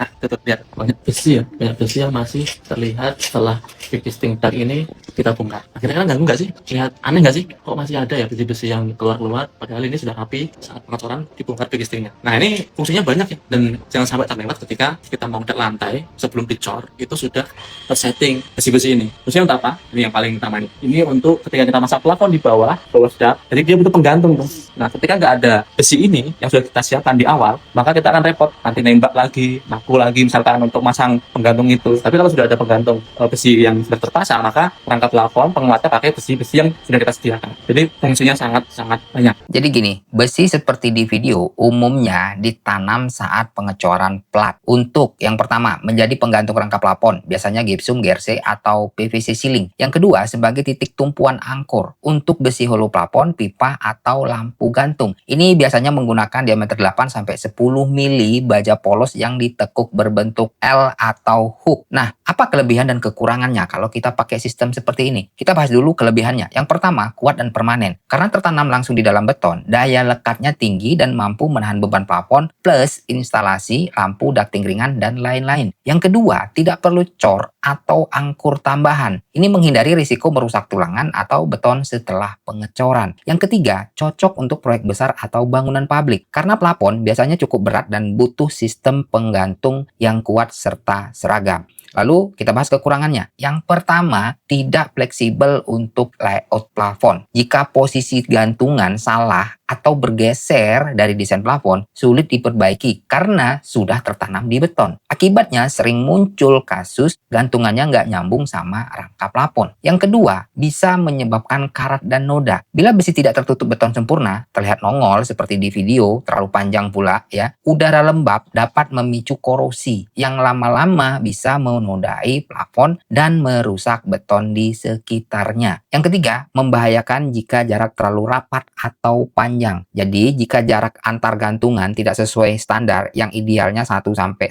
Nah, tetap lihat banyak besi ya, banyak besi yang masih terlihat setelah existing tag ini kita bongkar. Akhirnya kan ganggu nggak sih? Lihat aneh nggak sih? Kok masih ada ya besi-besi yang keluar-keluar? Padahal ini sudah rapi saat pengecoran dibongkar existingnya. Nah, ini fungsinya banyak ya, dan jangan sampai terlewat ketika kita mengangkat lantai sebelum dicor itu sudah tersetting besi-besi ini. Fungsinya untuk apa? Ini yang paling utama ini. Ini untuk ketika kita masang plafon di bawah sedak, jadi dia butuh penggantung tuh. Nah, ketika nggak ada besi ini yang sudah kita siapkan di awal, maka kita akan repot nanti nembak lagi, aku lagi misalkan untuk masang penggantung itu. Tapi kalau sudah ada penggantung besi yang sudah terpasang, maka perangkat plafon penguatnya pakai besi-besi yang sudah kita sediakan. Jadi fungsinya sangat banyak. Jadi gini, besi seperti di video umumnya ditanam saat pengecoran plat. Untuk yang pertama, menjadi penggantung rangka plafon, biasanya gypsum, GRC, atau PVC ceiling. Yang kedua, sebagai titik tumpuan angkor. Untuk besi holo plafon, pipa, atau lampu gantung. Ini biasanya menggunakan diameter 8-10 mili baja polos yang ditekuk berbentuk L atau hook. Nah, apa kelebihan dan kekurangannya kalau kita pakai sistem seperti ini? Kita bahas dulu kelebihannya. Yang pertama, kuat dan permanen. Karena tertanam langsung di dalam beton, daya lekatnya tinggi dan mampu menahan beban plafon, plus instalasi lampu ducting ringan dan lain-lain. Yang kedua, tidak perlu cor atau angkur tambahan. Ini menghindari risiko merusak tulangan atau beton setelah pengecoran. Yang ketiga, cocok untuk proyek besar atau bangunan publik. Karena plafon biasanya cukup berat dan butuh sistem penggantung yang kuat serta seragam. Lalu kita bahas kekurangannya. Yang pertama, tidak fleksibel untuk layout plafon. Jika posisi gantungan salah atau bergeser dari desain plafon, sulit diperbaiki karena sudah tertanam di beton. Akibatnya sering muncul kasus gantungannya nggak nyambung sama rangka plafon. Yang kedua, bisa menyebabkan karat dan noda. Bila besi tidak tertutup beton sempurna, terlihat nongol seperti di video, terlalu panjang pula ya. Udara lembab dapat memicu korosi yang lama-lama bisa menodai plafon dan merusak beton di sekitarnya. Yang ketiga, membahayakan jika jarak terlalu rapat atau panjang. Jadi, jika jarak antar gantungan tidak sesuai standar yang idealnya 1-1,2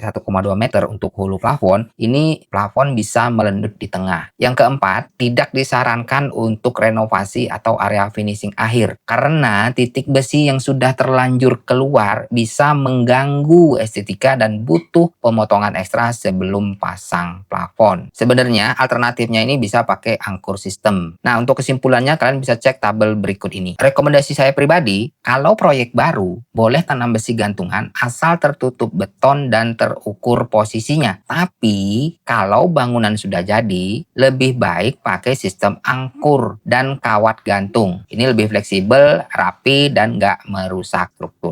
meter untuk hulu plafon, ini plafon bisa melendut di tengah. Yang keempat, tidak disarankan untuk renovasi atau area finishing akhir karena titik besi yang sudah terlanjur keluar bisa mengganggu estetika dan butuh pemotongan ekstra sebelum pasang plafon. Sebenarnya alternatifnya ini bisa pakai angkur sistem. Nah, untuk kesimpulannya kalian bisa cek tabel berikut ini. Rekomendasi saya pribadi, kalau proyek baru, boleh tanam besi gantungan asal tertutup beton dan terukur posisinya. Tapi, kalau bangunan sudah jadi, lebih baik pakai sistem angkur dan kawat gantung. Ini lebih fleksibel, rapi, dan nggak merusak struktur.